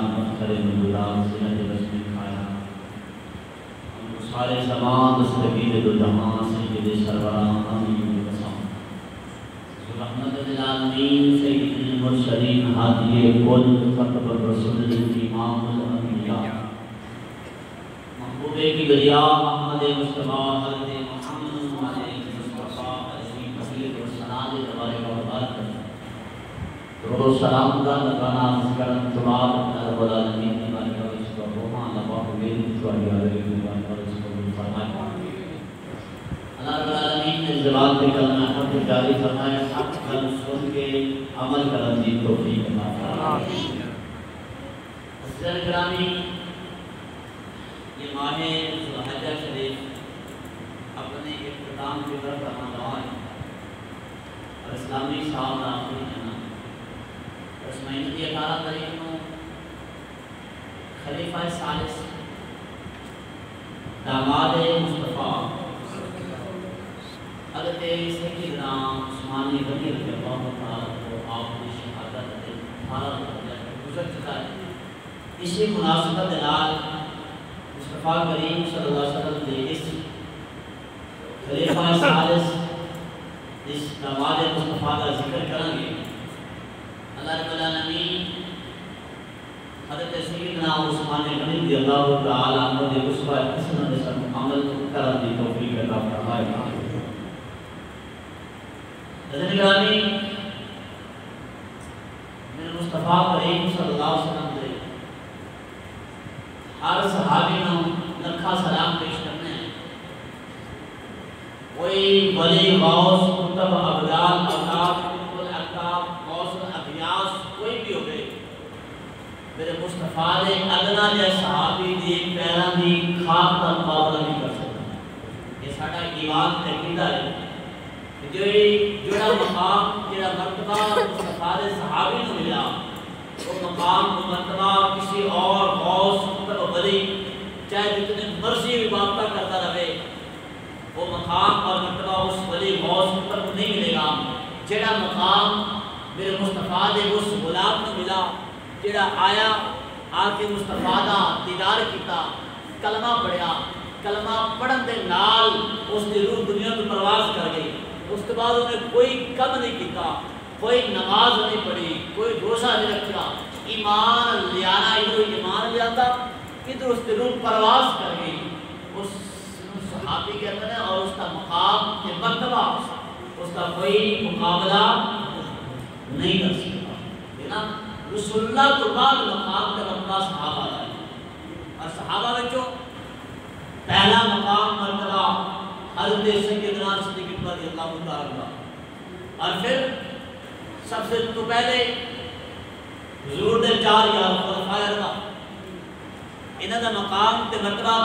مفخر نورات زینت رسمی کھایا سارے زمان دستگیر دو جہاں سید سروران امین قسم رحمت للعالمین سید المرسلین ہادی کل خطب الرسول امام الانبیاء محبوب کی دریا محمد مصطفیٰ حضرت محمد مصطفیٰ علیہ وسلم و سناد تبارک و تعالی درود و سلام کا لگانا ذکرن تمام رب العالمین کی بارگاہ میں اس کو روحان اللہ میری شوہی علیہ وسلم فرمائے اللہ رب العالمین نے زبان پہ کلمہ حق جاری فرمائے حق کل سن کے عمل کرنے کی توفیق عطا فرمائے حضرت گرامی یہ ماہ ذوالحجہ شریف اپنے اختتام کی طرف رمضان اور اسلامی سال آخری جنا اس مہینے کی 18 تاریخ کو خلیفہ ثالث داماد مصطفیٰ حضرت سیدنا عثمان غنی رضی اللہ تعالیٰ کو آپ کی شہادت 18 گزر چکا ہے۔ اسی مناسبت دلال مصطفیٰ کریم صلی اللہ علیہ وسلم نے اس خلیفہ ثالث اس داماد مصطفیٰ کا ذکر کریں گے۔ اللہ رب العالمین حضرت سیدنا عثمان غنی رضی اللہ تعالیٰ عنہ نے اسوہ حسنہ سے عمل کرنے کی توفیق عطا فرمائے۔ حضرت گرامی میرے مصطفیٰ کریم صلی اللہ علیہ وسلم نے ہر صحابی نے لکھا سلام پیش کرنے ہیں۔ کوئی ولی غوث کتب ابدال اقاب الاقاب غوث الابیاس کوئی بھی ہو گئے میرے مصطفیٰ نے ادنا جائے صحابی دی پیران دی خاک کا مقابلہ نہیں کر سکتا۔ یہ ساڑھا ایمان تحقیدہ ہے جوڑا مقام جوڑا مرتبہ مصطفیٰ نے صحابی نے ملا وہ مقام و مرتبہ کسی اور غوث کتب ولی چاہے جتنے مرضی عبادتہ کرتا رہے وہ مقام اور مرتبہ اس ولی غوث کتب کو نہیں ملے گا۔ جڑا مقام میرے مصطفیٰ نے اس غلام نے ملا جڑا آیا آکے مصطفیٰ دا دیدار کیتا کلمہ پڑھیا کلمہ پڑھن دے نال اس دی روح دنیا میں پرواز کر گئی۔ اس کے بعد انہیں کوئی کم نہیں کیتا کوئی نماز نہیں پڑھی کوئی روزہ نہیں رکھا ایمان لیانا ادھر ایمان لیاتا ادھر اس دی روح پرواز کر گئی۔ اس صحابی کے اندر ہے اور اس کا مقام کے مرتبہ اس کا کوئی مقابلہ نہیں کر سکتا ہے نا۔ رسول اللہ تو بعد مقام کے مرتبہ صحابہ ہے اور صحابہ بچوں پہلا مقام مرتبہ حضرت سیدنا صدیق رضی اللہ تعالیٰ اور پھر سب سے تو پہلے حضور نے 4 یا خلفائے اربعہ انہاں دا مقام تے مرتبہ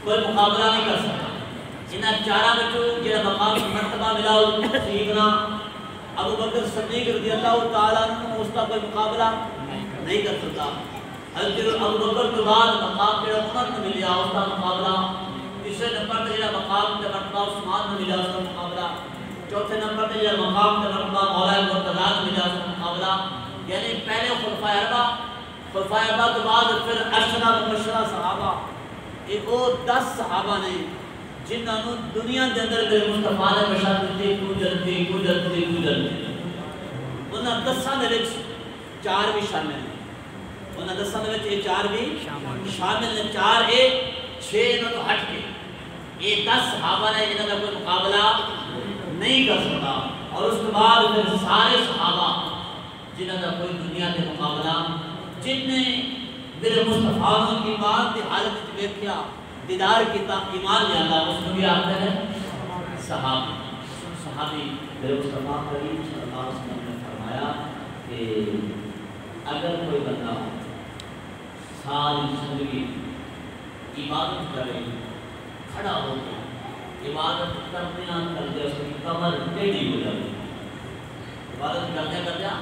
کوئی مقابلہ نہیں کر سکتا۔ انہاں 4 بچوں جہاں مقام مرتبہ ملا سیدنا ابو بکر صدیق رضی اللہ تعالیٰ عنہ اس کا کوئی مقابلہ نہیں کر سکتا۔ حضرت ابو بکر کے بعد مقام جہاں عمر نے ملیا اس کا مقابلہ، تیسرے نمبر پر جہاں مقام تے مرتبہ عثمان نے ملیا اس کا مقابلہ، چوتھے نمبر پر جہاں مقام تے مرتبہ مولا مرتضیٰ نے ملیا اس کا مقابلہ۔ یعنی پہلے خلفائے اربعہ کے بعد پھر عشرہ مبشرہ صحابہ ایک وہ 10 صحابہ نے جنہاں نو دنیا دے اندر میرے مصطفیٰ نے بشارت دی تو جلدی انہاں 10 دے وچ 4 بھی شامل ہیں۔ انہاں 10 دے وچ یہ 4 بھی شامل ہیں۔ 4 ایک 6 نہ تو ہٹ کے یہ 10 صحابہ نے جنہاں کا کوئی مقابلہ نہیں کر سکتا۔ اور اس کے بعد پھر سارے صحابہ جنہاں کا کوئی دنیا کے مقابلہ جن نے میرے مصطفیٰ کی بات کی حالت میں کیا دیدار کیتا ایمان لیالا اس کو بھی آتے ہیں صحابی میرے مصطفیٰ کریم صلی اللہ علیہ وسلم نے فرمایا کہ اگر کوئی بندہ ساری زندگی عبادت کرے کھڑا ہو گیا عبادت کرتے اس کی کمر ٹیڑھی ہو جائے عبادت کرتے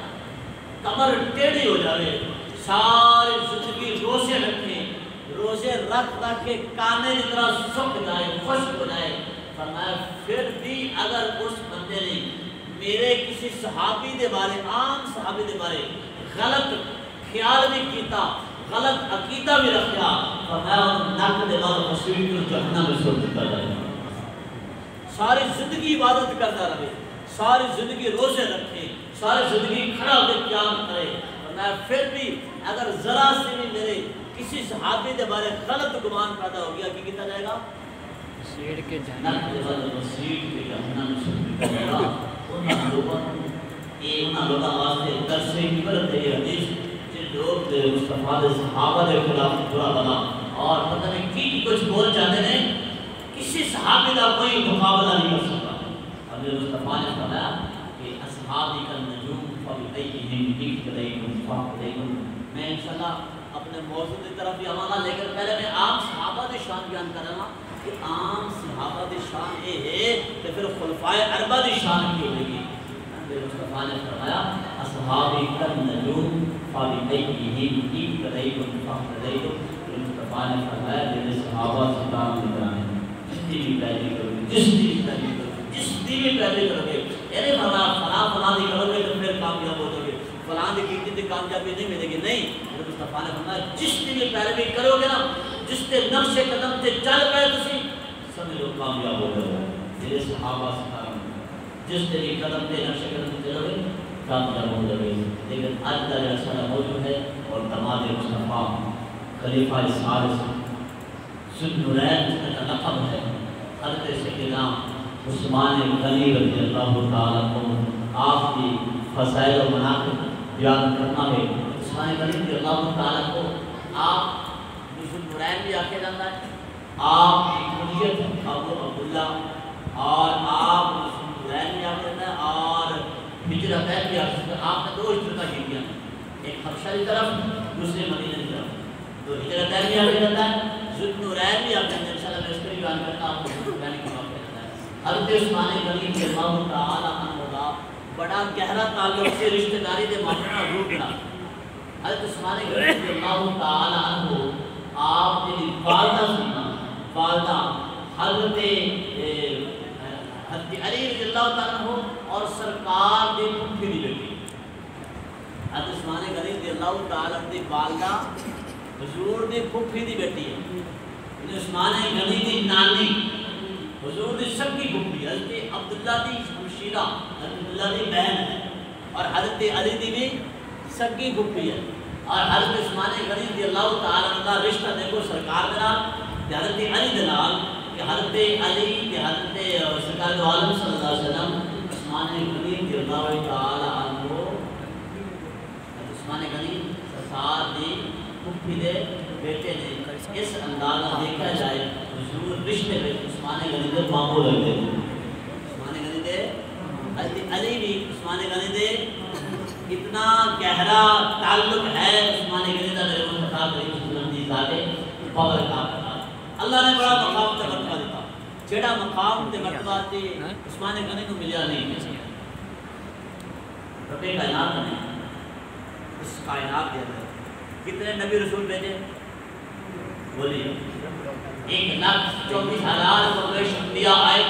کمر ٹیڑھی ہو جائے ساری زندگی روزے رکھے روزے رکھ کے کانے کی طرح سکھ جائے خشک ہو جائے فرمایا پھر بھی اگر اس بندے نے میرے کسی صحابی دے بارے عام صحابی دے بارے غلط خیال بھی کیتا غلط عقیدہ بھی رکھیا فرمایا نک دے نال مسیح کو جہنم میں سوٹ دیتا جائے ساری زندگی عبادت کرتا رہے ساری زندگی روزے رکھے ساری زندگی کھڑا ہو کے قیام کرے فرمایا پھر بھی اگر ذرا سے بھی میرے کسی صحابی دے بارے غلط گمان پیدا ہو گیا کہ کیتا جائے گا سیڑ کے جہنم دے بارے مسیح کے جہنم میں سوٹ دیتا جائے گا انہاں لوگاں واسطے درس عبرت ہے یہ حدیث لوگ مصطفیٰ دے صحابہ دے خلاف برا بنا اور پتہ نہیں کی کچھ بول جاتے ہیں کسی صحابی دا کوئی مقابلہ نہیں کر سکتا اور میرے مصطفیٰ نے فرمایا کہ اصحابی کا نجوم فبأیہم اقتدیتم فاقتدیتم میں انشاءاللہ اپنے موضوع کی طرف بھی آواں گا لیکن پہلے میں عام صحابہ دی شان بیان کر رہا ہوں کہ عام صحابہ دی شان یہ ہے کہ پھر خلفائے اربعہ دی شان کی ہوگی میرے مصطفیٰ نے فرمایا اصحابی کا نجوم فبأیہم اقتدیتم فاقتدیتم مصطفیٰ نے فرمایا میرے صحابہ سے کام نگرانی جس کی بھی پیروی کرو گے جس کی بھی پیروی کرو گے جس کی بھی پیروی کرو گے یعنی فرمایا فلاں دی کرو گے تو پھر کامیاب ہو جاؤ گے فلاں دی کی کامیابی نہیں ملے گی نہیں میرے مصطفیٰ نے فرمایا جس کی بھی پیروی کرو گے نا جس کے نقش قدم سے چل پائے تسی سمجھ لو کامیاب ہو جاؤ گے میرے صحابہ سے کام جس کے بھی قدم سے نقش قدم سے چلو گے کامیاب ہو جاؤ گے لیکن آج کا جلسہ موجود ہے اور دماد مصطفیٰ خلیفہ ثالث ذوالنورین جس کا لقب ہے حضرت سیدنا عثمان غنی رضی اللہ تعالیٰ عنہ آپ کی فضائل و مناقب بیان کرنا ہے عثمان غنی رضی اللہ تعالیٰ کو آپ ذوالنورین بھی آکھا جاتا ہے آپ کی کنیت ابو عبداللہ اور آپ ذوالنورین بھی آکھا جاتا ہے اور ہجرتین بھی آکھا جاتا ہے آپ نے دو ہجرتیں کی ہیں ایک حبشہ کی طرف دوسرے مدینہ کی طرف تو ہجرتین بھی آکھا جاتا ہے ذوالنورین بھی آکھا جاتا ہے انشاءاللہ میں اس پر بیان کرتا ہوں ذوالنورین کی بات کرتا ہے حضرت عثمان غنی رضی اللہ تعالیٰ عنہ کا بڑا گہرا تعلق سے رشتہ داری دے معاملہ روپ رہا حضرت عثمان غنی رضی اللہ تعالیٰ عنہ آپ کی والدہ سینا والدہ حضرت علی رضی اللہ تعالیٰ عنہ اور سرکار دے پھپھی دی بیٹی حضرت عثمان غنی رضی اللہ تعالیٰ عنہ دی والدہ حضور دی پھپھی دی بیٹی ہے عثمان غنی دی نانی حضور دی سکی پھپھی حضرت عبداللہ دی ہمشیرہ حضرت عبداللہ دی بہن ہے اور حضرت علی دی بھی سکی پھپھی ہے اور حضرت عثمان غنی رضی اللہ تعالیٰ عنہ کا رشتہ دیکھو سرکار دے نال کہ حضرت علی دے نال کہ حضرت علی کہ حضرت سرکار دو عالم صلی اللہ علیہ وسلم عثمان غنی رضی اللہ تعالیٰ عنہ حضرت عثمان غنی سرکار دی پھپھی دے بیٹے نے اس اندازہ دیکھا جائے حضور رشتے میں عثمان غنی دے ماموں لگتے ہیں عثمان غنی دے حضرت علی بھی عثمان غنی دے اتنا گہرا تعلق ہے عثمان غنی دا میرے مصطفیٰ کریم صلی اللہ علیہ وسلم دی ذات بابرکات اللہ نے بڑا مقام تے مرتبہ دیتا جڑا مقام تے مرتبہ تے عثمان غنی کو ملیا نہیں رب کائنات نے اس کائنات کے اندر کتنے نبی رسول بھیجے بولیے 1,34,000 قریش انبیاء آئے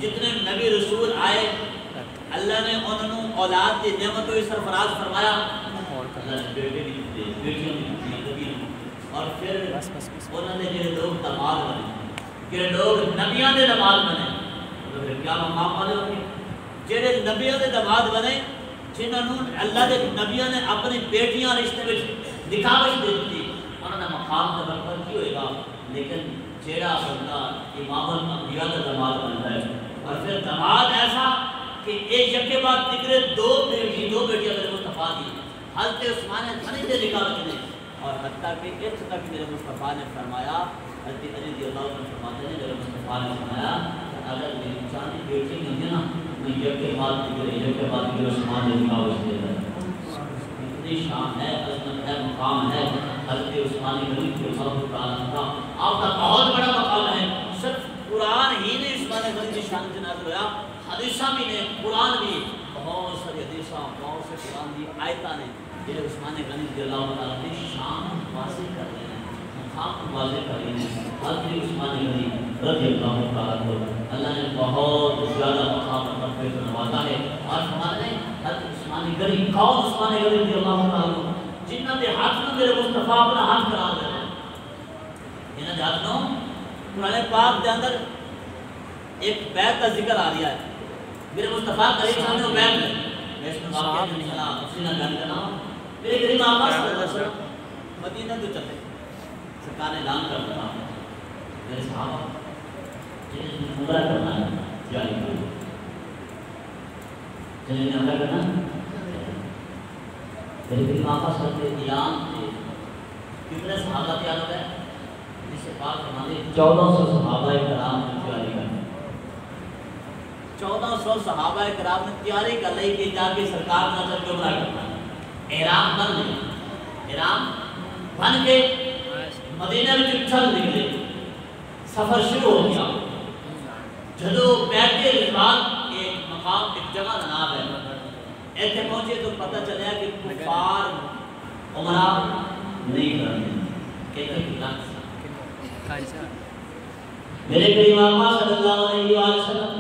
جتنے نبی رسول آئے اللہ نے انہوں اولاد کی نعمت کو سرفراز فرمایا اللہ نے بیٹے بھی دیے بیٹیاں بھی دیے اور پھر انہوں نے جنہیں لوگ دماد بنے کہ لوگ نبیاں دے دماد بنے تو پھر کیا مقام والے ہوگی جنہیں نبیاں دے دماد بنے جنہوں اللہ دے نبیاں نے اپنی بیٹیاں رشتے میں دکھاوش دے دی انہوں نے مقام کا برکت کی ہوئے گا لیکن جیڑا بندہ امام الانبیاء کا دماد بنتا ہے اور پھر دماد ایسا کہ ایک یکے بعد دیگرے دو بیٹیاں میرے مصطفیٰ دی حضرت عثمان غنی دے نکال کے اور حتیٰ کہ اس تک میرے مصطفیٰ نے فرمایا حضرت علی رضی اللہ عنہ فرماتے ہیں میرے مصطفیٰ نے فرمایا اگر میری چاندی بیٹی نہیں ہے نا میں یکے بعد دیگرے عثمان دے نکال کے دے اتنی شان ہے عظمت ہے مقام ہے حضرت عثمان غنی کے اللہ تعالیٰ کا آپ کا بہت بڑا مقام ہے صرف قرآن ہی نے عثمان غنی کی شان سے نازل ہوا حدیثہ بھی نے قرآن بھی بہت ساری حدیثہ بہت سے قرآن دی آیتہ نے جنہیں عثمان غنی رضی اللہ تعالیٰ کی شان واضح کر رہے ہیں مقام واضح کر رہے ہیں حضرت عثمان غنی رضی اللہ تعالیٰ کو اللہ نے بہت زیادہ مقام پر نوازا ہے اور ہمارے حضرت عثمان غنی کون عثمان غنی رضی اللہ تعالیٰ جنہ دے ہاتھ میں میرے مصطفیٰ اپنا ہاتھ قرار دے رہے ہیں. انہاں دے ہاتھ میں قرآن پاک دے اندر ایک بیت کا ذکر آ رہا ہے. میرے مصطفیٰ کریم سامنے وہ بیت ہے. میں اس میں واقعہ جو انشاءاللہ تفصیل نہ بیان کرنا ہوں. میرے کریم آقا صلی اللہ علیہ وسلم مدینہ تو چلے. سرکار نے اعلان کر دیا میرے صحابہ جنہیں عمرہ کرنا ہے تیاری کرو. جنہیں عمرہ کرنا میرے کریم آقا صلی اللہ علیہ وسلم اعلان تھے. کتنے صحابہ تیار ہو گئے؟ جس سے پاک ہمارے 1400 صحابہ کرام نے تیاری کرنا. 1400 صحابہ کرام نے تیاری کر لی کہ جا کے سرکار نہ چل کے عمرہ کرنا ہے. احرام بن گئے. احرام بن کے مدینہ میں چل نکلے. سفر شروع ہو گیا. جدو بیٹھے رضوان ایک مقام ایک جگہ کا نام ہے. ایتھے پہنچے تو پتہ چلا کہ کفار عمرہ نہیں کرتے. کہتے ہیں کہ میرے کریم آقا صلی اللہ علیہ وسلم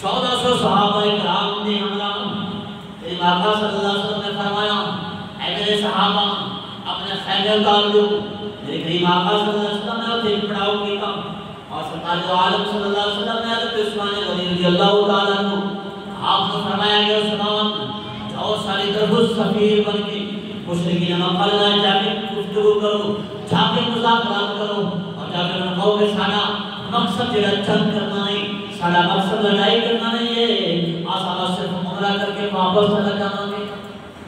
1400 صحابہ کرام نے حملہ. کریم آقا صلی اللہ علیہ وسلم نے فرمایا اے میرے صحابہ اپنے خیمے اتار لو. میرے کریم آقا صلی اللہ علیہ وسلم نے اسے پڑاؤ کیا اور سرکار دو عالم صلی اللہ علیہ وسلم نے حضرت عثمان غنی رضی اللہ تعالیٰ عنہ آپ نے فرمایا کہ عثمان جاؤ ساری طرف سفیر بن کے مشرکین مکہ میں جا کے گفتگو کرو, جا کے مذاکرات کرو اور جا کے ان کو کہ سارا مقصد جڑا جنگ کرنا نہیں, سارا مقصد لڑائی کرنا نہیں ہے, آسان صرف عمرہ کر کے واپس چلا جانا ہے.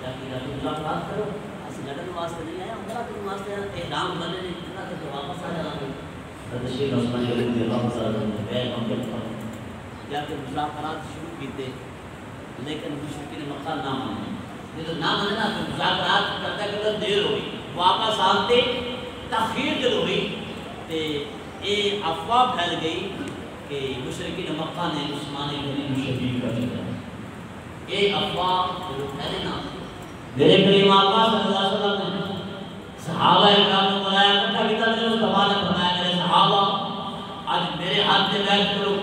جا کے مذاکرات کرو, ایسے لڑن واسطے نہیں آیا, عمرہ کرنے واسطے احرام بنے نہیں, عمرہ کر کے واپس آ جانا ہے. حضرت شیخ عثمان رضی اللہ تعالیٰ عنہ بیعت ہم کے جا کے مذاکرات شروع کیتے, لیکن مشرکین مکہ نہ مانے. یہ تو نہ مانے نا تو مذاکرات کرتا کرتا دیر ہوئی, واپس آتے تاخیر جب ہوئی تو یہ افواہ پھیل گئی کہ مشرکین مکہ نے عثمان غنی کو شہید کر دیا. یہ افواہ جو پھیلے نا, میرے کریم آقا صلی اللہ علیہ وسلم نے صحابہ اکرام نے بلایا اکٹھا کیا. میرے مصطفیٰ نے فرمایا میرے صحابہ آج میرے ہاتھ میں بیعت کرو.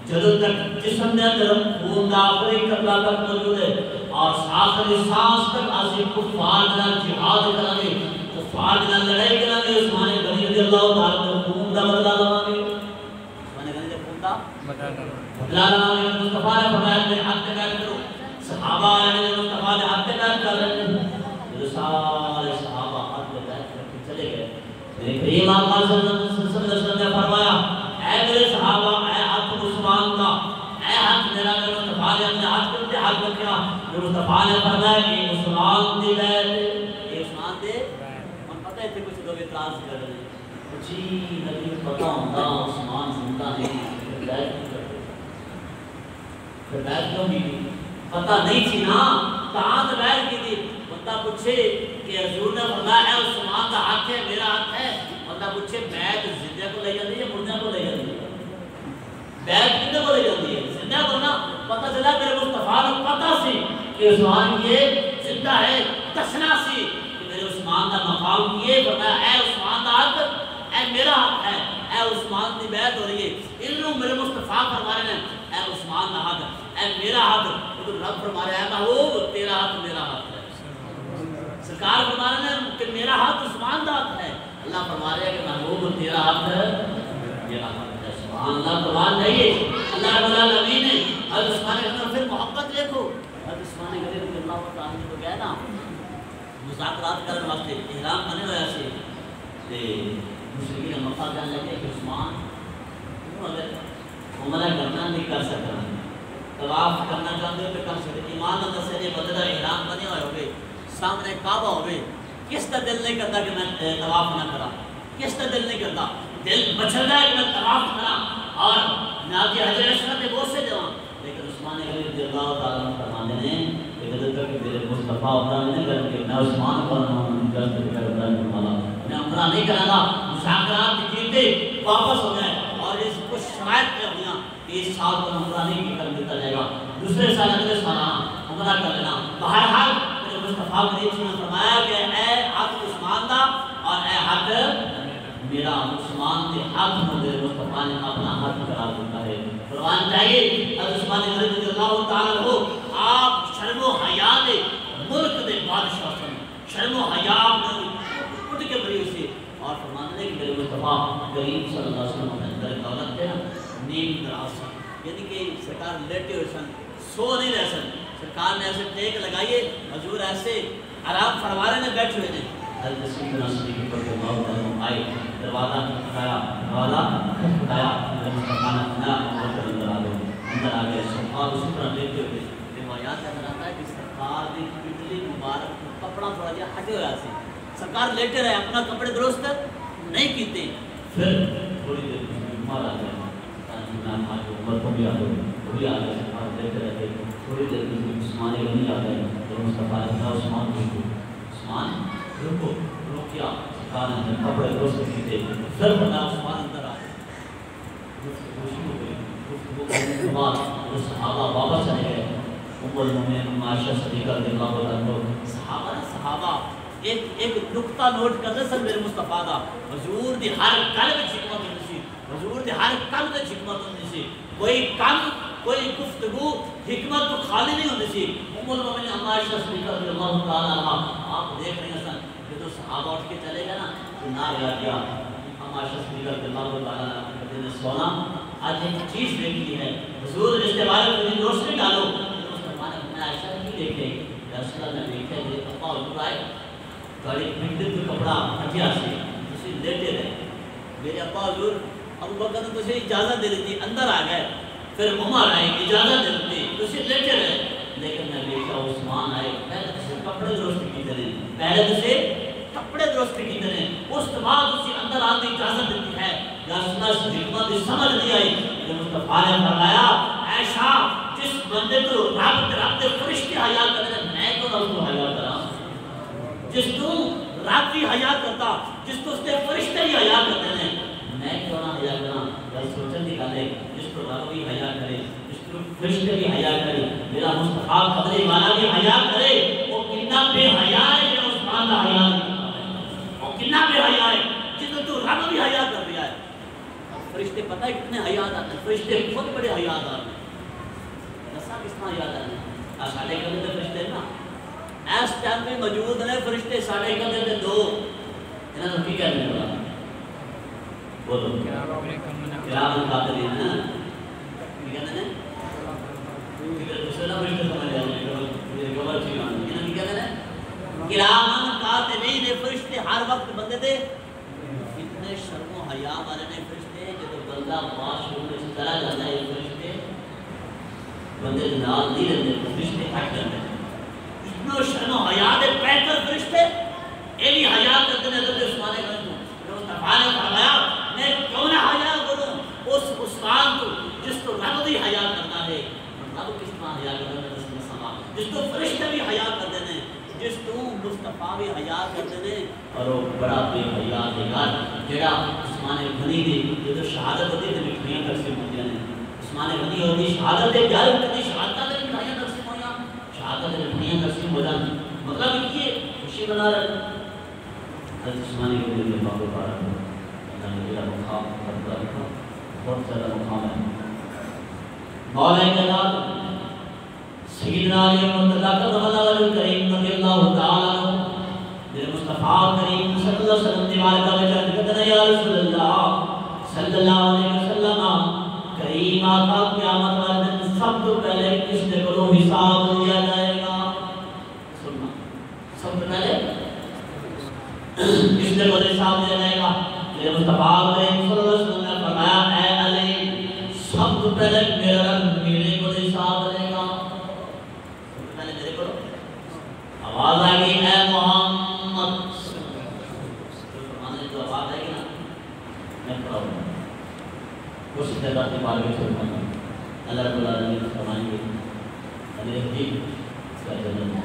جدوں تک جسم میں اندر خون دا آخری قطرہ تک موجود ہے اور آخری سانس تک آسی کفار دنا جہاد کرنے, کفار دنا لڑائی کرنے, عثمان غنی رضی اللہ تعالیٰ نے خون دا بدلہ لوانگے. عثمان غنی نے خون دا بدلہ لوانگے. مصطفیٰ نے فرمایا میرے ہاتھ میں بیعت کرو. صحابہ نے مصطفیٰ نے ہاتھ میں بیعت کر رہے ہیں. سارے صحابہ ہاتھ میں بیعت کر کے چلے گئے. میرے کریم آقا صلی اللہ علیہ وسلم نے فرمایا اے میرے صحابہ, اے ہاتھ عثمان کا, اے ہاتھ میرا. میرے مصطفیٰ نے اپنے ہاتھ پر ہاتھ رکھا. میرے مصطفیٰ نے فرمایا کہ عثمان دی بیعت, یہ عثمان دے. ہم پتہ ہے تھے کچھ لوگ اعتراض کر رہے ہیں جی نبی پتہ ہوتا عثمان زندہ نہیں, بیعت نہیں کرتے. پھر بیعت کیوں نہیں؟ پتہ نہیں تھی نا, کہاں سے بیعت کی تھی. بندہ پوچھے کہ حضور نے فرمایا ہے عثمان کا ہاتھ ہے میرا ہاتھ ہے. بندہ پوچھے بیعت زندہ کو لے جاتی ہے مردہ کو لے جاتی ہے؟ بیعت کتنے کو لے جاتی ہے؟ زندہ کو نا. پتہ چلا میرے مصطفیٰ کو پتہ سی کہ عثمان یہ زندہ ہے, تسنا سی کہ میرے عثمان کا مقام یہ فرمایا اے عثمان کا ہاتھ اے میرا ہاتھ ہے, اے عثمان کی بیعت ہو رہی ہے. انہوں میرے مصطفیٰ فرما رہے ہیں اے عثمان کا ہاتھ اے میرا ہاتھ. تو رب فرما رہا ہے محبوب تیرا ہاتھ میرا ہاتھ ہے. سرکار فرما رہے ہیں کہ میرا ہاتھ عثمان کا ہاتھ ہے. اللہ فرما رہے ہیں کہ محبوب تیرا ہاتھ ہے میرا ہاتھ ہے. سبحان اللہ. قرآن نہیں اللہ رب العالمین نے حضرت عثمان غنی پھر محبت دیکھو. حضرت عثمان غنی رضی اللہ تعالیٰ عنہ کو گئے نا مذاکرات کرنے واسطے, احرام بنے ہوئے سے تے مشرکین مکہ کہنے لگے کہ عثمان اگر عمرہ کرنا نہیں کر سکتا, طواف کرنا چاہتے ہو تو کر سکتے. ایمان اندر سے بدلہ احرام بنے ہوئے ہوئے, سامنے کعبہ ہوئے, کس کا دل نہیں کرتا کہ میں طواف نہ کرا؟ کس کا دل نہیں کرتا؟ دل مچلتا ہے کہ میں طواف کرا اور ناظر حجر اسود میں بہت سے جوان. لیکن عثمان غنی رضی اللہ تعالیٰ عنہ فرماتے ہیں کہ حضرت تک میرے مصطفیٰ عمرہ نہیں کر کے میں عثمان پر میں عمرہ نہیں کرا گا. مذاکرات جیتے واپس ہو گئے اور اس کو شرائط پہ ہویا کہ اس سال کو عمرہ نہیں کر دیتا جائے گا, دوسرے سال اگلے سال عمرہ کر لینا. بہرحال میرے مصطفیٰ نے فرمایا کہ اے ہاتھ عثمان دا اور اے ہاتھ میرا. عثمان کے ہاتھ میں میرے مصطفیٰ نے اپنا ہاتھ قرار دیتا ہے. قرآن چاہیے حضرت عثمان غنی رضی اللہ تعالیٰ عنہ آپ شرم و حیا دے ملک دے بادشاہ سن, شرم و حیا اٹھ کے بری اسے اور فرماتے ہیں کہ میرے مصطفیٰ کریم صلی اللہ علیہ وسلم کے اندر دولت ہے نا نیم دراز یعنی کہ سرکار لیٹے ہوئے سن سو نہیں رہ سن سرکار نے ایسے ٹیک لگائیے حضور ایسے آرام فرما رہے ہیں بیٹھے ہوئے ہیں حضرت سیدنا صدیق رضی اللہ عنہ آئے دروازہ کھٹکھٹایا میرے مصطفیٰ نے اندر آ گئے اور اسی طرح لیتے ہوئے روایات کا آتا ہے کہ سرکار نے پنڈلی مبارک کپڑا تھوڑا جہا ہٹے ہوا سی سرکار لیٹے رہے اپنا کپڑے درست نہیں کیتے پھر تھوڑی دیر عمر آ گئے عمر کو بھی آ گئے وہ بھی آ گئے سرکار لیٹے رہے تھوڑی دیر عثمان غنی آ گئے تو مصطفیٰ نے کہا عثمان رکو کیا سرکار نے کپڑے درست کیتے پھر بنا عثمان اندر آ گئے خوشی ہو گئی صحابہ واپس چلے گئے ام المومنین عائشہ صدیقہ رضی اللہ عنہا صحابہ ایک نقطہ نوٹ کرتے سن میرے مصطفیٰ دا حضور دی ہر گل وچ حکمت ہوندی سی حضور دی ہر کل وچ حکمت ہوندی سی کوئی کم کوئی گفتگو حکمت تو خالی نہیں ہوندی سی ام المومنین عائشہ صدیقہ رضی اللہ تعالی عنہا آپ دیکھ رہے ہیں سن جب صحابہ اٹھ کے چلے گئے نا تو نہ یاد کیا عائشہ صدیقہ رضی اللہ تعالی عنہا نے سونا آج ایک چیز دیکھی ہے حضور اس کے بارے میں روشنی ڈالو مصطفیٰ نے عائشہ کی دیکھے یا رسول اللہ نے دیکھا میرے ابا حضور آئے گاڑی پنڈل کا کپڑا ہٹیا سے اسے لیٹے رہے میرے ابا حضور ابو بکر نے اسے اجازت دے دیتی اندر آ گئے پھر عمر آئے اجازت دے دیتی اسے لیٹے رہے لیکن میں دیکھا عثمان آئے پہلے اسے کپڑے درست کی کریں پہلے اسے کپڑے درست کی کریں اس کے بعد اسے اندر آنے کی اجازت دیتی ہے یا رسول اللہ حکمت سمجھ نہیں آئی کہ مصطفیٰ نے فرمایا عائشہ جس بندے تو رب کے فرشتے حیا کرتے میں تو رب کو حیا کرا جس تو رب بھی حیا کرتا جس تو اس کے فرشتے بھی حیا کرتے ہیں میں کیوں نہ حیا کرا یا سوچن کی گل ہے جس تو رب بھی حیا کرے جس تو فرشتے بھی حیا کرے میرا مصطفیٰ قدرے والا بھی حیا کرے وہ کتنا بے حیا ہے کہ عثمان کا حیا وہ کتنا بے حیا ہے جس تو رب بھی حیا کر دیا ہے فرشتے پتہ ہے کتنے حیادار ہیں فرشتے خود بڑے حیادار ہیں دسا کس طرح حیادار ہیں ساڑھے کدے دے فرشتے نا اس ٹائم میں موجود ہیں فرشتے ساڑھے کدے دے دو انہاں نوں کی کہنے والا بولو کرام القادرین نا کی کہندے نے کہ دوسرے نا فرشتے سمجھ جاندے یہ گوار چیز انہاں کی کہندے نے کرام القادرین فرشتے ہر وقت بندے دے اتنے شرم و حیا والے نے فرشتے جب بندہ واش روم میں چلا جاتا ہے فرشتے بندے کے نال نہیں رہتے فرشتے ہٹ جاتے ہیں اتنا شرم و حیا دے پیکر فرشتے ایلی حیا کرتے ہیں حضرت عثمان غنی کو مصطفیٰ نے فرمایا میں کیوں نہ حیا کروں اس عثمان کو جس کو رب بھی حیا کرتا ہے رب کس طرح حیا کرتا ہے جس کو فرشتے بھی حیا کرتے ہیں جس تو مصطفیٰ بھی حیا کرتے ہیں اور وہ بڑا بے حیا ہے یار جڑا عثمان غنی دی جو شہادت ہوتی ہے مٹھائیاں تقسیم ہوتی ہیں عثمان غنی ہوتی شہادت ہے یار کبھی شہادت ہے مٹھائیاں تقسیم ہویا شہادت ہے مٹھائیاں تقسیم ہو جاتی مطلب یہ خوشی منا رہے حضرت عثمان غنی کے بابو پارا اللہ نے میرا مقام بڑا رکھا بہت زیادہ مقام ہے مولا کائنات سیدنا علی مرتضی کا کریم رضی اللہ تعالی میرے مصطفیٰ کریم صلی اللہ علیہ وسلم دیوار کا وجہ کہتے ہیں یا رسول اللہ صلی اللہ علیہ وسلم کریم آقا قیامت والے دن سب تو پہلے کس نے کو حساب لیا جائے گا سننا سب سے پہلے کس نے کو حساب لیا جائے گا میرے مصطفیٰ کریم صلی اللہ علیہ وسلم نے فرمایا اے علی سب تو پہلے میرا رب میرے کو حساب لے گا پہلے میرے کو آواز آئے گی اے محمد فرمانے جو آواز آئے گی نا میں پڑھا ہوں کچھ تعداد کے بارے میں فرمانا اللہ رب العالمین فرمائیں گے اللہ حبیب اس کا جنت ہے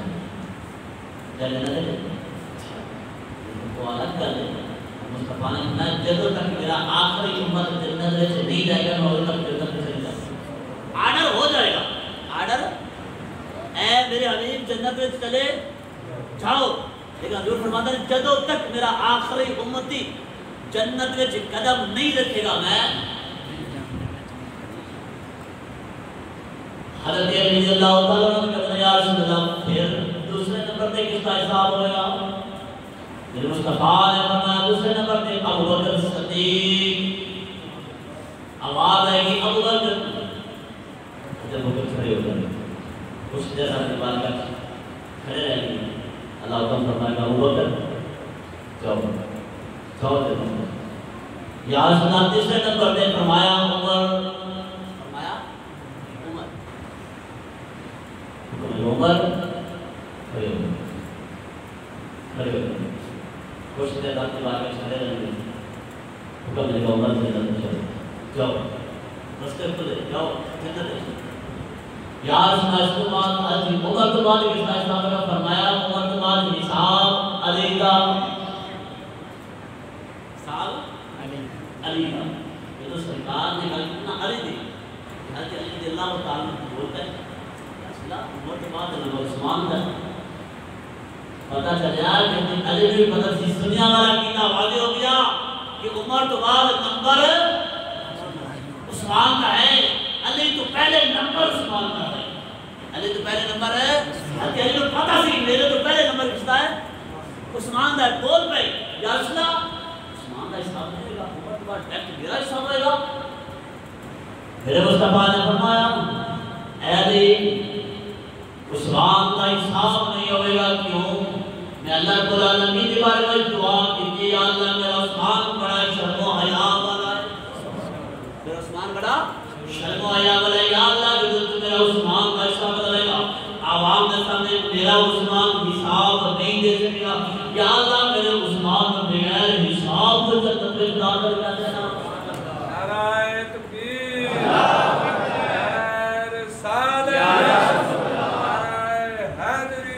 کیا جنت ہے وہ الگ کر دے مصطفیٰ نے میں جدو تک میرا آخری امت جنت سے نہیں جائے گا میں تک جنت سے چلی جاؤں آرڈر ہو جائے گا آرڈر اے میرے حبیب جنت میں چلے جاؤ لیکن حضور فرماتا ہے جدو تک میرا آخری امتی جنت میں قدم نہیں رکھے گا میں حضرت علی رضی اللہ تعالیٰ عنہ کہتے ہیں یا رسول اللہ پھر دوسرے نمبر پہ کس کا حساب ہوئے گا میرے مصطفیٰ نے فرمایا دوسرے نمبر پہ ابو بکر صدیق، آواز آئے گی ابو بکر، جب بکر کھڑے ہو گئے اس جیسا دیوار کا کھڑے رہ گئے، اللہ حکم فرمائے گا ابو بکر جاؤ یا رسول اللہ تیسرے نمبر پہ فرمایا عمر، فرمایا عمر کھڑے ہو کچھ دیر بعد دیوار میں کھڑے رہیں گے، حکم دے گا عمر سے جنت جاؤ، رستے کھلے جاؤ جنت یا رسول اللہ اس کے بعد عمر تو بعد کس طرح کا فرمایا عمر تو بعد حساب علی کا سال علی کا، یہ تو سرکار نے کہا کتنا علی دی حضرت علی رضی اللہ تعالیٰ بولتا ہے رسول اللہ عمر تو بعد نمبر عثمان کا پتہ چلیا کہ علی بھی پتہ سی دنیا والا کینا واضح ہو گیا کہ عمر تو بعد نمبر عثمان کا ہے، علی تو پہلے نمبر عثمان کا ہے، علی تو پہلے نمبر ہے، علی کو پتہ سی میرے تو پہلے نمبر کس کا ہے عثمان کا ہے، بول پہ یا رسول اللہ عثمان کا حساب نہیں ہوگا، عمر تو بعد ڈیکٹ میرا حساب رہے گا، میرے مصطفیٰ نے فرمایا اے علی عثمان کا حساب نہیں ہوئے گا، کیوں؟ میں اللہ رب العالمین کے بارے میں دعا کی یا اللہ میرا عثمان بڑا شرم و حیا والا ہے، میرا عثمان بڑا شرم و حیا والا ہے، یا اللہ جو تو میرا عثمان کا حساب بدلے گا، عوام کے سامنے میرا عثمان حساب نہیں دے سکے گا، یا اللہ میرے عثمان بغیر حساب سے جنت میں داخل کر دینا۔ نعرہ تکبیر، نعرہ رسالت، نعرہ حیدری،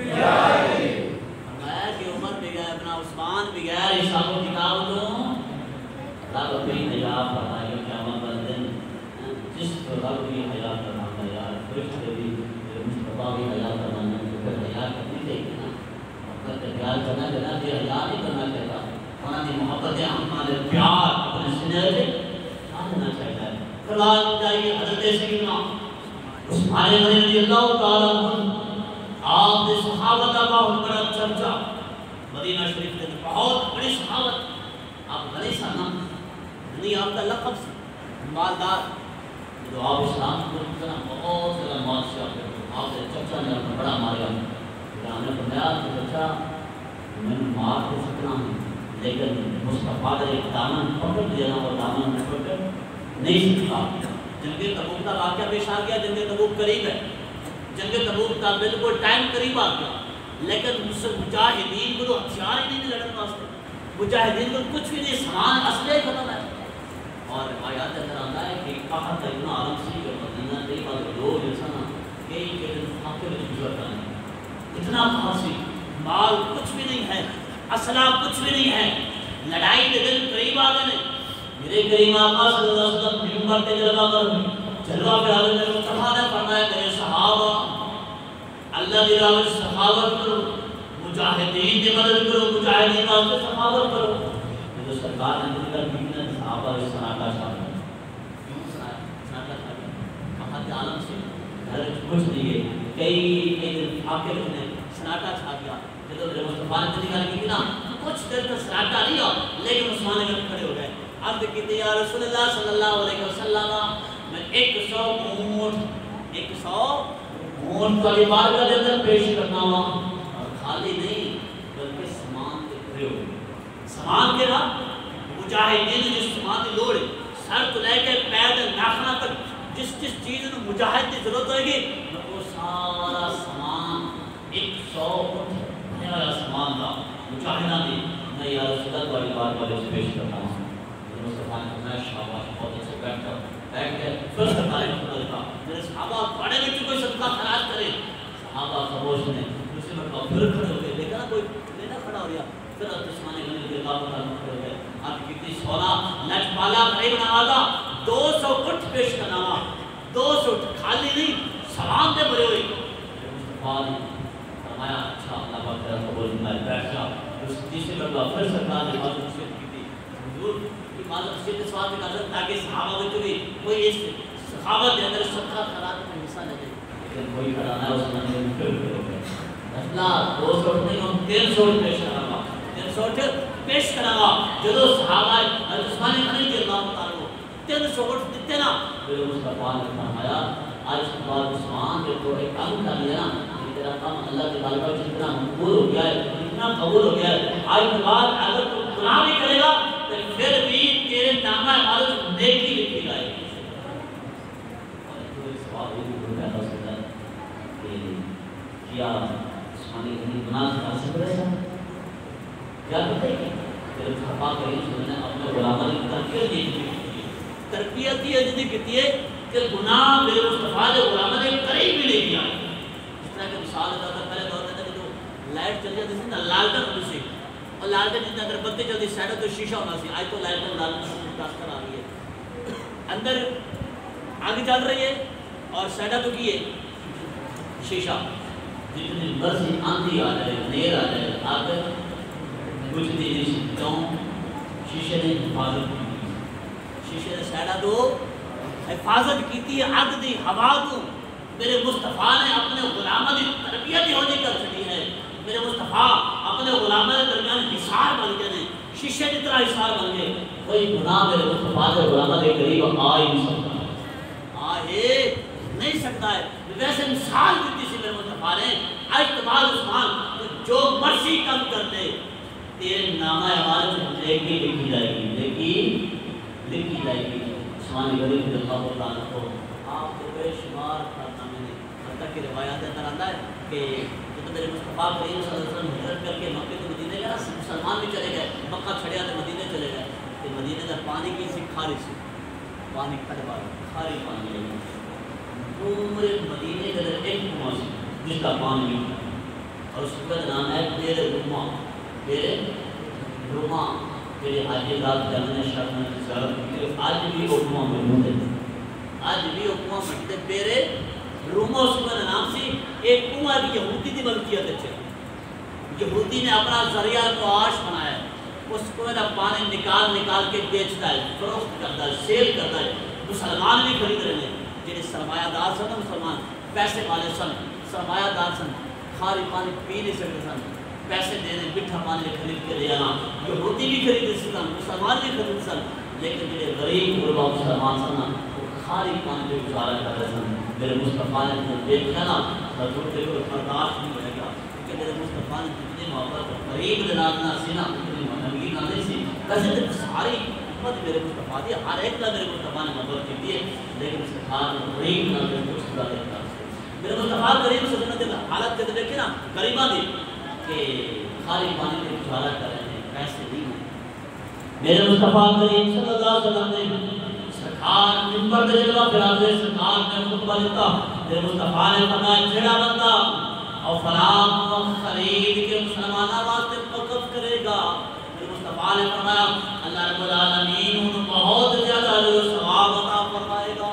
فرمایا کہ عمر بغیر اپنا عثمان بغیر حساب و کتاب دوں رب اپنی نجات فرمائے گا قیامت والے دن، جس کو رب کی حیات کرنا ہے یار فرشتے بھی مصطفیٰ کی حیات کرنا ہے تو پھر حیات کرنی چاہیے نا، اپنا تیار کرنا چاہتا ہے حیات نہیں کرنا چاہتا، انہوں نے محبت ہمارے پیار اپنے سنے سے آنا چاہتا ہے، کلام چاہیے حضرت سیدنا عثمان غنی رضی اللہ تعالیٰ عنہ، آپ نے صحابت کا بہت بڑا چرچا مدینہ شریف کے بہت بڑی صحابت، آپ غنی سانا غنی آپ کا لقب سے مالدار، جو آپ اسلام کو اتنا بہت زیادہ مادشاہ آپ سے چرچا نے اپنا بڑا ماریا، ہم نے فرمایا کہ چرچا میں مار تو سکنا ہوں لیکن مصطفیٰ کا ایک دامن پکڑ لیا نا، وہ دامن میں پکڑ نہیں سکتا، جنگ تبوک کا واقعہ پیش آ گیا، جنگ تبوک قریب ہے، جنگ تبوک کا بالکل ٹائم قریب آ گیا، لیکن مجاہدین کو تو ہتھیار ہی نہیں لڑنے واسطے، مجاہدین کو کچھ بھی نہیں، سامان اسلحے ختم ہے، اور روایات اندر آتا ہے کہ کہا تھا اتنا عالم سی کہ مدینہ دے بعد لوگ انسان کئی کے دن فاقے میں گزرتا ہے، اتنا پھانسی مال کچھ بھی نہیں ہے، اسلحہ کچھ بھی نہیں ہے، لڑائی کے دن قریب آ گئے، میرے کریم آقا صلی اللہ علیہ وسلم منبر پہ جلوہ کر جلوہ پہ حضرت مصطفیٰ نے فرمایا میرے صحابہ اللہ کی راہ میں سخاوت کرو، مجاہدین کی مدد کرو، مجاہدین واسطے سخاوت کرو، جو سرکار نے مل کر بیٹھنے صحابہ اس سناٹا چھا گیا، کیوں سناٹا چھا گیا؟ کہاں کے عالم سے گھر کچھ نہیں ہے، کئی دن فاقے میں سناٹا چھا گیا، جب میرے مصطفیٰ نے نکال کی نا کچھ دیر تک سناٹا نہیں ہوا، لیکن عثمان نے کھڑے ہو گئے، عرض کی تھی یا رسول اللہ صلی اللہ علیہ وسلم میں 100 اونٹ والی بارگاہ کے اندر پیش کرنا ہوا، اور خالی نہیں بلکہ سامان کے کھڑے ہو گئے، سامان کے نا مجاہدین جس سامان کی لوڑ ہے سر کو لے کے پیر ناخنا تک جس چیز میں مجاہد کی ضرورت ہوئے گی وہ سارا سامان 100 اونٹ والا سامان تھا مجاہدہ نے، میں یا رسول اللہ والی بارگاہ سے پیش کرنا ہوں، مصطفیٰ نے فرمایا شاباش بہت اچھے بیٹھ گئے، پھر سرکار نے خدا دیکھا میرے صحابہ بڑے بچے کوئی صدقہ خراج کرے، صحابہ خاموش نے دوسری مرتبہ پھر کھڑے ہو گئے، دیکھا نا کوئی لینا کھڑا ہو گیا، پھر عثمان غنی رضی اللہ عنہ کھڑے ہو گئے، آپ کتنی سونا لچ پالا قریب نوازا 200 اٹھ پیش کرنا ہوا، 200 اٹھ خالی نہیں سلام دے بھرے ہوئے، مصطفیٰ نے فرمایا اچھا اللہ پاک تیرا قبول فرمائے، بیٹھ جا، تیسری مرتبہ پھر سرکار نے بات نصیحت کی تھی، حضور معلوم سے سوال کی اجازت تاکہ صحابہ بچوں بھی کوئی اس سخاوت کے اندر صدقہ خیرات کا حصہ نہ دے، لیکن کوئی کھڑا نہ اس نے پھر ہو گیا، اصلا 200 نہیں ہم 300 پیش کرا ہوا، سوٹ پیش کراگا جدو صحابہ حضرت عثمان غنی رضی اللہ تعالیٰ کو 3 سوٹ دیتے نا میرے مصطفیٰ نے فرمایا آج اس کے بعد عثمان کے تو ایک کام کر لیا نا تیرا کام اللہ کے بارگاہ میں اتنا مقبول ہو گیا ہے اتنا قبول ہو گیا ہے آج کے بعد اگر تو گناہ بھی کرے گا تو پھر بھی تیرے نامہ عبادت نیکی لکھی جائے گی اور کوئی سوال یہ بھی پیدا ہو سکتا ہے کہ کیا عثمان غنی گناہ سے کر سکتا ہے کیا کہتے ہیں کہ صحابہ کریم صلی اللہ علیہ وسلم نے اپنے غلاموں کی تربیت دی تربیت یہ جدی کہتی ہے کہ گناہ میرے مصطفیٰ کے غلاموں نے قریب بھی نہیں کیا اس طرح کے مثال دیتا تھا پہلے دور میں تھا کہ جو لائٹ چل جاتی تھی نا لالٹن ہوتی سی اور لالٹن جتنا اگر بتی چلتی سائڈ تو شیشہ ہونا سی آج تو لالٹن لالٹن آ رہی ہے اندر آگے چل رہی ہے اور سائڈہ تو کی ہے شیشہ جتنی مرضی آندھی آ جائے نیر آ جائے آگے کچھ دیر کیوں شیشے نے حفاظت کی شیشے نے سائڈہ تو حفاظت کی تھی عد دی ہوا تو میرے مصطفیٰ نے اپنے غلامہ دی تربیت ہی ہونی کر چکی ہے میرے مصطفیٰ اپنے غلامہ کے درمیان حصار بن گئے ہیں شیشے کی طرح حصار بن گئے کوئی گناہ میرے مصطفیٰ کے غلامہ کے قریب آ ہی نہیں سکتا نہیں سکتا ہے ویسے مثال دیتی سی میرے مصطفیٰ نے آج تبال عثمان جو مرضی کم کرتے تیرے نامہ عبادت لکھی لکھی جائے گی لکھی جائے گی عثمان غنی رضی اللہ تعالیٰ کو آپ کے بے شمار کارنامے نے حتیٰ کی روایات اندر آتا ہے کہ جب میرے مصطفیٰ کریم صلی اللہ علیہ وسلم ہجرت کر کے مکہ تو مدینے گئے مسلمان بھی چلے گئے مکہ چھڑیا تو مدینے چلے گئے کہ مدینے کا پانی کی سی کھاری سی پانی کھڑوا کھاری پانی ہے پورے مدینے کے اندر ایک کنواں سی جس کا پانی نہیں اور اس کا نام ہے بیر روما بیر روما میرے حاجی صاحب جانے شرم کی آج بھی وہ کنواں موجود ہے آج بھی وہ کنواں موجود ہے بیر روما اس کا نام سی ایک کنواں بھی یہودی کی ملکیت ہے یہودی نے اپنا ذریعہ معاش بنایا ہے اس کنویں کا پانی نکال کے بیچتا ہے فروخت کرتا ہے سیل کرتا ہے مسلمان بھی خرید رہے ہیں جنہیں سرمایہ دار سن مسلمان پیسے والے سن سرمایہ دار سن خالی پانی پی نہیں سکتے سن پیسے دینے بٹھا پانی خرید کے لے آنا یہودی بھی خرید سن مسلمان بھی خرید سن لیکن جنہیں غریب غربا مسلمان سن وہ خالی پانی پہ گزارا کرتے سن میرے مصطفیٰ نے جو دیکھا نا حضور کے کوئی برداشت نہیں ہوئے گا کہ میرے مصطفیٰ نے جتنی محبت غریب دلالنا سی نا اتنی مہنگی نہ نہیں سی ویسے ساری میرے مصطفیٰ دی ہر ایک کا میرے مصطفیٰ نے مدد کی دی لیکن اس کے خاص غریب نہ میرے مصطفیٰ دیتا میرے مصطفیٰ غریب سے سنت دیتا حالت کے دیکھیں نا غریبہ دی کہ خالی پانی میں گزارا کر رہے ہیں پیسے نہیں ہیں میرے مصطفیٰ غریب صلی اللہ علیہ وسلم نے سرکار منبر دے جلوہ پھراتے سرکار نے خطبہ دیتا میرے مصطفیٰ نے فرمایا چھڑا بندہ اور فلاں خرید کے مسلمانہ واسطے وقف کرے گا مصطفیٰ نے فرمایا اللہ رب العالمین ان بہت زیادہ ثواب عطا فرمائے گا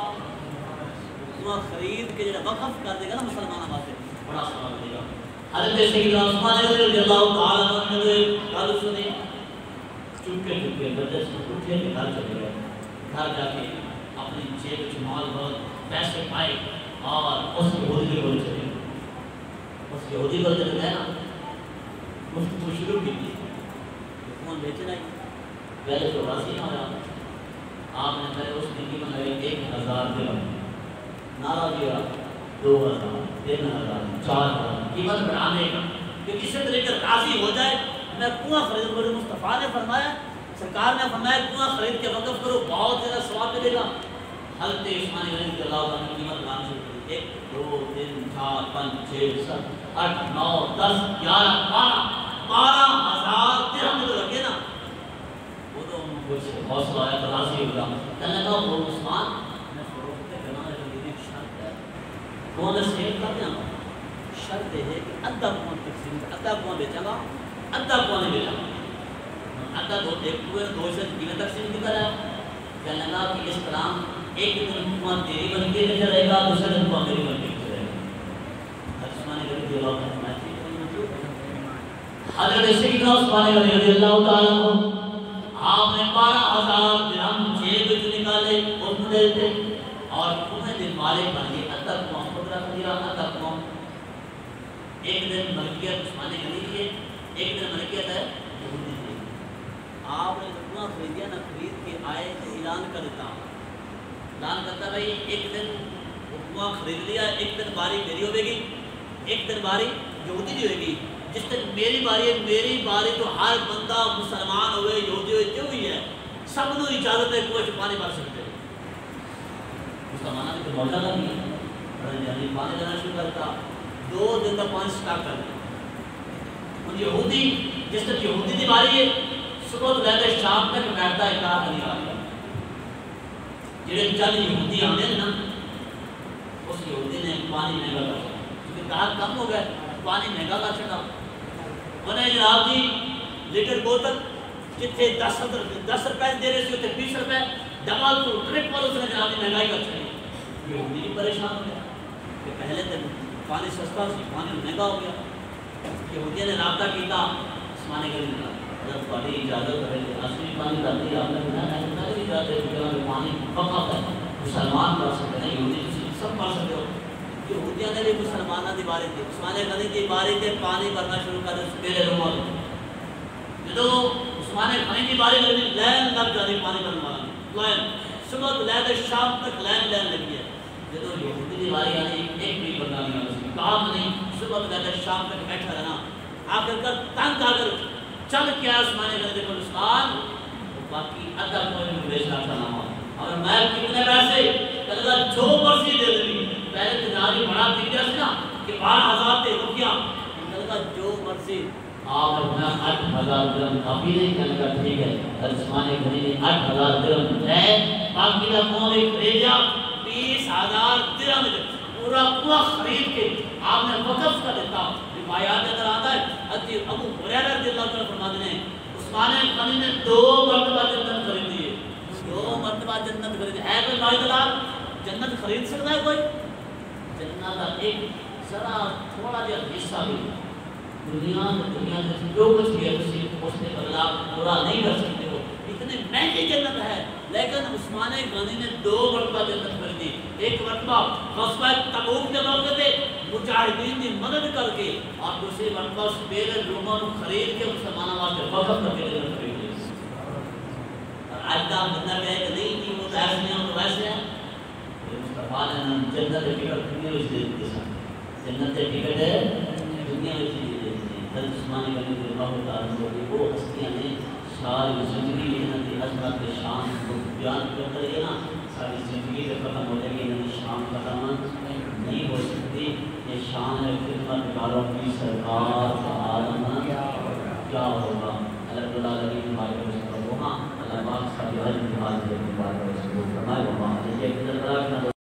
وہ خرید کے جڑا وقف کر دے گا نا مسلمانوں واسطے بڑا ثواب ملے گا حضرت سیدنا عثمان رضی اللہ تعالیٰ عنہ نے گل سنی چپکے بدل سے اٹھے کے گھر چلے گئے گھر جا کے اپنی جیب وچ مال بہت پیسے پائے اور اس یہودی کو چلے گئے اس یہودی کو چلے گئے نا گفتگو شروع کی کون بیچنا ہی پہلے تو راضی نہ ہوا آپ نے پہلے اس کی قیمت لگائی 1000 درہم ناراضی ہوا 2000 3000 4000 قیمت بڑھانے کا کہ کسی طریقے راضی ہو جائے میں کنواں خرید میرے مصطفیٰ نے فرمایا سرکار نے فرمایا کنواں خرید کے وقف کرو بہت زیادہ ثواب ملے گا حضرت عثمان غنی رضی اللہ عنہ کی قیمت لگانا شروع کی 1 2 3 4 5 6 7 8 9 10 11 12,000 درہم تو لگے نا وہ تو کچھ حوصلہ آیا تراضی ہوگا کہنے لگا وہ عثمان میں فروخت کرنا ہے میری شرط ہے کون ہے سیل کر دیا شرط ہے کہ ادھا کون تقسیم ادھا کون بیچا گا ادھا کون نہیں بیچا گا ادھا دو ایک ہوئے دو سے تین تقسیم کی طرح کہنے لگا کہ اس طرح ایک دن کون تیری بن کے نظر رہے گا دوسرے دن کون میری بن کے نظر رہے گا عثمان غنی رضی اللہ عنہ حضرت سیدنا عثمان غنی رضی اللہ تعالیٰ عنہ آپ نے 12,000 درہم جیب وچ نکالے اس نے دیتے اور انہیں دن مالک بن گئے ادھا کنواں خود رکھ دیا ادھا کنواں ایک دن ملکیت عثمان غنی کی ہے ایک دن ملکیت ہے یہودی آپ نے رکوع خریدیا نہ خرید کے آئے تو اعلان کر دیتا، اعلان کرتا بھائی ایک دن رکوع خرید لیا، ایک دن باری میری ہوئے گی، ایک دن باری یہودی کی ہوئے گی، جس دن میری باری ہے میری باری تو ہر بندہ مسلمان ہوئے یہودی ہوئے جو بھی ہے سب کو اجازت ہے کوئی پانی بھر سکتے ہیں۔ اس کا معنی تو موجہ نہیں ہے، پانی دینا شروع کرتا 2 دن کا پانی سٹاک کر دیا۔ ان یہودی جس دن یہودی کی باری ہے صبح تو لے کے شام تک بیٹھتا ہے کار نہیں آ رہا، جڑے چند یہودی آنے نا اس یہودی نے پانی مہنگا کر دیا کیونکہ گاہک کم ہو گئے، پانی مہنگا کر چڑھا۔ انہیں جناب جی لیٹر بوتل جتنے 10 روپے دے رہے تھے 20 روپے ڈبل تو ٹرپل اس نے جناب جی مہنگائی کر چڑھی۔ یہودی بھی پریشان ہو گیا کہ پہلے دن پانی سستا سی پانی مہنگا ہو گیا۔ یہودیوں نے رابطہ کیتا آسمانے کے لیے جب پانی اجازت ہے اصلی پانی کرتی آپ نے بنا نہیں اجازت ہے کہ پانی پکا ہے مسلمان کر سکتے ہیں، یہودی سب پڑھ سکتے ہو۔ یہودیوں نے بھی مسلمانوں کی باری تھی، عثمان غنی کی باری تھے پانی بھرنا شروع کر میرے رومال جدو عثمان غنی کی باری لگی لین لگ جاتی پانی بھرنے والا لین صبح تو لے کے شام تک لین لگی ہے۔ جدو یہودی کی باری آئی ایک بھی بندہ نہیں آتا کام نہیں، صبح تو لے کے شام تک بیٹھا رہنا، آخر کر تنگ آ کر چل کیا عثمان غنی دیکھو عثمان باقی ادھا کوئی بھی بیچنا چاہنا ہوا اور میں کتنے پیسے کہتا جو مرضی دے دیں پہلے تجاری بڑا دیا سی نا کہ 12,000 تے رکیا کہتا جو مرضی آپ اپنا 8,000 درہم کافی نہیں کہنے کا ٹھیک ہے۔ عثمان غنی نے 8,000 درہم ہے باقی کا کون ایک خریدیا 20,000 درہم پورا خرید کے آپ نے وقف کر دیتا۔ روایات اندر آتا ہے حضرت ابو ہریرہ رضی اللہ عنہ فرماتے ہیں عثمان غنی نے 2 مرتبہ جنت خریدی ہے، 2 مرتبہ جنت خریدی ہے۔ کوئی مالدار جنت خرید سکتا ہے؟ کوئی جنت کا ایک ذرا تھوڑا جہا حصہ بھی دنیا سے جو کچھ بھی ہے اس نے بدلا پورا نہیں کر سکتے ہو، اتنی مہنگی جنت ہے۔ لیکن عثمان غنی نے 2 مرتبہ جنت خریدی، ایک مرتبہ غزوہ تبوک کے موقع پہ مجاہدین کی مدد کر کے اور دوسری مرتبہ سپیر روموں خرید کے مسلمانوں واسطے وقف کر کے جنت خرید لی۔ اور آج کا جنت ہے کہ نہیں کہ وہ ایسے ہیں تو ویسے ہیں، مصطفیٰ نے جنت ٹکٹ دنیا میں دے دی سن، جنت ٹکٹ دنیا میں دے دی۔ حضرت عثمان غنی رضی اللہ تعالیٰ عنہ وہ ہستیاں نے ساری زندگی انہوں کی عظمت کے شان کو بیان کرتے رہے نا، ساری زندگی سے ختم ہو جائے گی، انہوں کی شان ختم نہیں ہو سکتی۔ یہ شان ہے خدمت کاروں کی سرکار کا عالم کیا ہوگا۔ اللہ تعالیٰ علیہ